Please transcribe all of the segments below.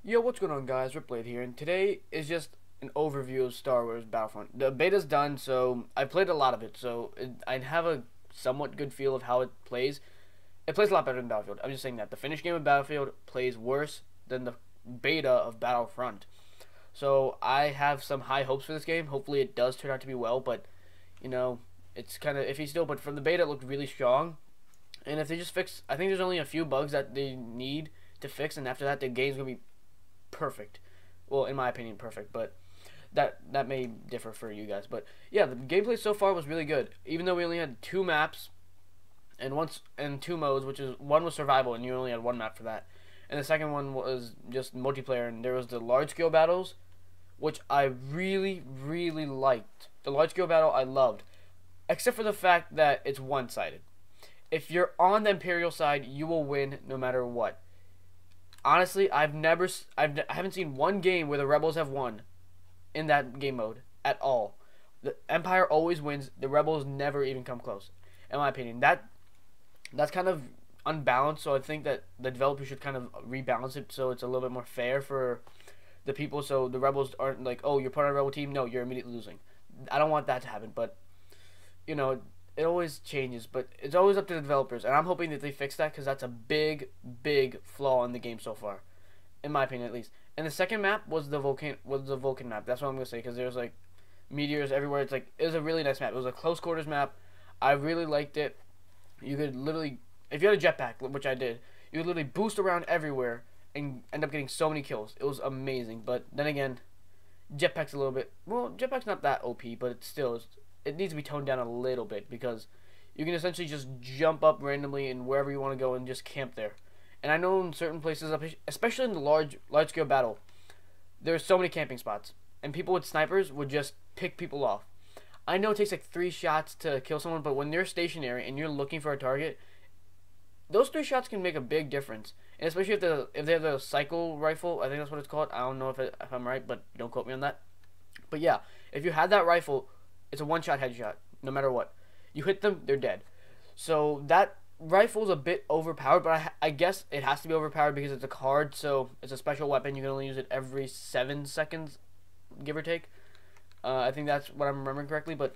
Yo, what's going on, guys? Ripblade here, and today is just an overview of Star Wars Battlefront. The beta's done, so I played a lot of it, so I have a somewhat good feel of how it plays. It plays a lot better than Battlefield. I'm just saying that. The finished game of Battlefield plays worse than the beta of Battlefront. So I have some high hopes for this game. Hopefully it does turn out to be well, but, it's kind of iffy still. But from the beta, it looked really strong. And if they just fix, I think there's only a few bugs that they need to fix, and after that, the game's going to be perfect. Well, in my opinion, perfect, but that may differ for you guys. But yeah, the gameplay so far was really good. Even though we only had two maps and two modes, which is one was survival and you only had one map for that, and the second one was just multiplayer, and there was the large scale battles, which I really liked. The large scale battle I loved, except for the fact that it's one sided. If you're on the Imperial side, you will win no matter what. Honestly, I haven't seen one game where the Rebels have won in that game mode at all. The Empire always wins. The Rebels never even come close, in my opinion. That's kind of unbalanced. So I think that the developers should kind of rebalance it so it's a little bit more fair for the people. So the Rebels aren't like, oh, you're part of a Rebel team. No, you're immediately losing. I don't want that to happen. But it always changes, but it's always up to the developers, and I'm hoping that they fix that because that's a big flaw in the game so far, in my opinion at least. And the second map was the Vulcan map. That's what I'm gonna say because there's like meteors everywhere. It was a really nice map. It was a close quarters map. I really liked it. You could literally, if you had a jetpack, which I did, you could literally boost around everywhere and end up getting so many kills. It was amazing. But then again, jetpack's a little bit, well, jetpack's not that OP, but it needs to be toned down a little bit because you can essentially just jump up randomly and wherever you want to go and just camp there. And I know in certain places, especially in the large scale battle, there's so many camping spots, and people with snipers would just pick people off. I know it takes like 3 shots to kill someone, but when they're stationary and you're looking for a target, those 3 shots can make a big difference. And especially if they have the cycle rifle, I think that's what it's called. I don't know if I'm right, but don't quote me on that. But yeah, if you had that rifle, it's a one-shot headshot, no matter what. You hit them, they're dead. So that rifle's a bit overpowered, but I guess it has to be overpowered because it's a card, so it's a special weapon. You can only use it every 7 seconds, give or take. I think that's what I'm remembering correctly, but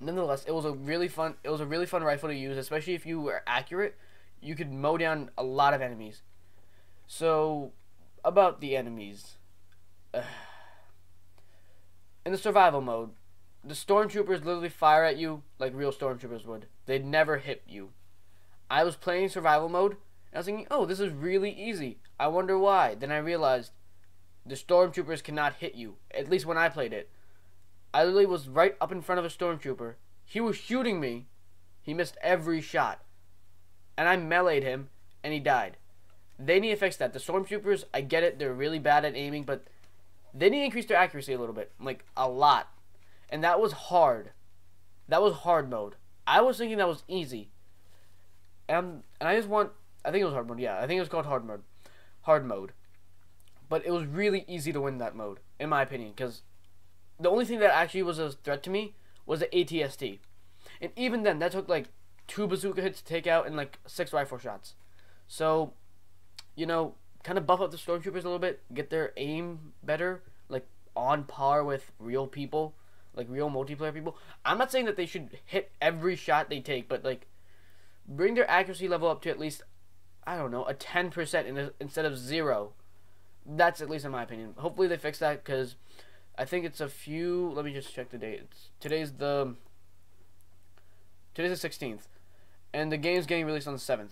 nonetheless, it was a really fun rifle to use, especially if you were accurate. You could mow down a lot of enemies. So, about the enemies. In the survival mode, the stormtroopers literally fire at you like real stormtroopers would. They'd never hit you. I was playing survival mode, and I was thinking, oh, this is really easy. I wonder why. Then I realized the stormtroopers cannot hit you, at least when I played it. I literally was right up in front of a stormtrooper. He was shooting me. He missed every shot. And I meleeed him, and he died. They need to fix that. The stormtroopers, I get it, they're really bad at aiming, but they need to increase their accuracy a little bit. Like, a lot. And that was hard. That was hard mode. I was thinking that was easy. And I think it was hard mode. Yeah, I think it was called hard mode. Hard mode. But it was really easy to win that mode, in my opinion, because the only thing that actually was a threat to me was the ATST. And even then, that took like 2 bazooka hits to take out and like 6 rifle shots. So, kind of buff up the stormtroopers a little bit, get their aim better, like on par with real people. Like real multiplayer people. I'm not saying that they should hit every shot they take, but like bring their accuracy level up to at least, I don't know, a 10% instead of 0. That's at least in my opinion. Hopefully they fix that because I think it's a few. Let me just check the date. Today's the 16th, and the game's getting released on the 7th.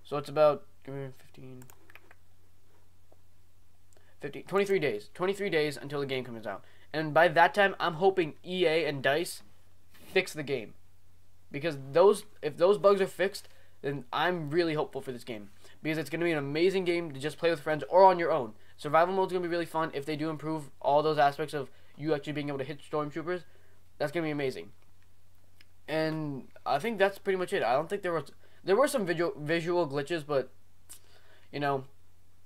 So it's about 23 days. 23 days until the game comes out. And by that time, I'm hoping EA and DICE fix the game. Because if those bugs are fixed, then I'm really hopeful for this game. Because it's going to be an amazing game to just play with friends or on your own. Survival mode is going to be really fun. If they do improve all those aspects of you actually being able to hit stormtroopers, that's going to be amazing. And I think that's pretty much it. I don't think there were some visual glitches, but,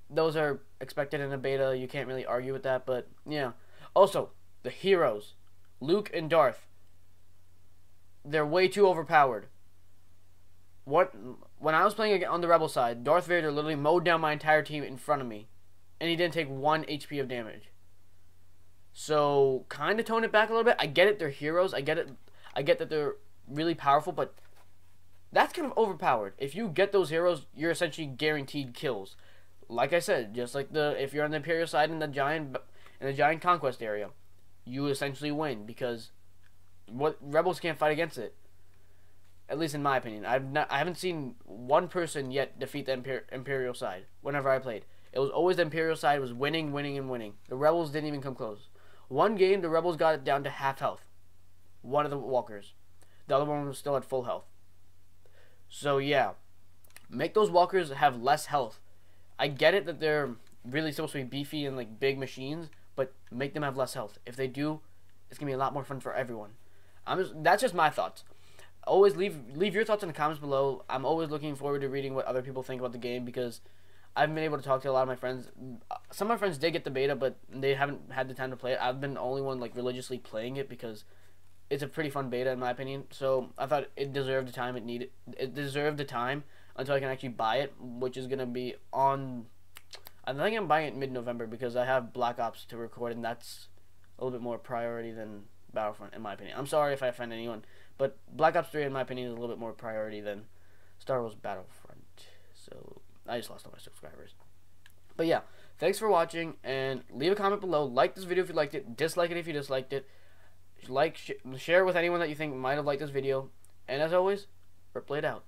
those are expected in a beta. You can't really argue with that, but, yeah. Also, the heroes, Luke and Darth, they're way too overpowered. When I was playing on the Rebel side, Darth Vader literally mowed down my entire team in front of me. and he didn't take 1 HP of damage. So kind of tone it back a little bit. I get it, they're heroes. I get it. I get that they're really powerful, but that's kind of overpowered. If you get those heroes, you're essentially guaranteed kills. Like I said, just like if you're on the Imperial side in the giant conquest area, you essentially win because rebels can't fight against it. At least in my opinion, I haven't seen one person yet defeat the Imperial side. Whenever I played, it was always the Imperial side was winning, winning, and winning. The rebels didn't even come close. One game, the rebels got it down to half health. One of the walkers, the other one was still at full health. So yeah, make those walkers have less health. I get it that they're really supposed to be beefy and like big machines, but make them have less health. If they do, it's gonna be a lot more fun for everyone. That's just my thoughts. Always leave your thoughts in the comments below. I'm always looking forward to reading what other people think about the game because I haven't been able to talk to a lot of my friends. Some of my friends did get the beta, but they haven't had the time to play it. I've been the only one like religiously playing it because it's a pretty fun beta in my opinion. So I thought it deserved the time it needed. It deserved the time until I can actually buy it, which is gonna be on. I think I'm buying it mid-November because I have Black Ops to record, and that's a little bit more priority than Battlefront in my opinion. I'm sorry if I offend anyone, but Black Ops 3 in my opinion is a little bit more priority than Star Wars Battlefront. So I just lost all my subscribers. But yeah, thanks for watching, and leave a comment below. Like this video if you liked it, dislike it if you disliked it. Share it with anyone that you think might have liked this video. And as always, Rip played out.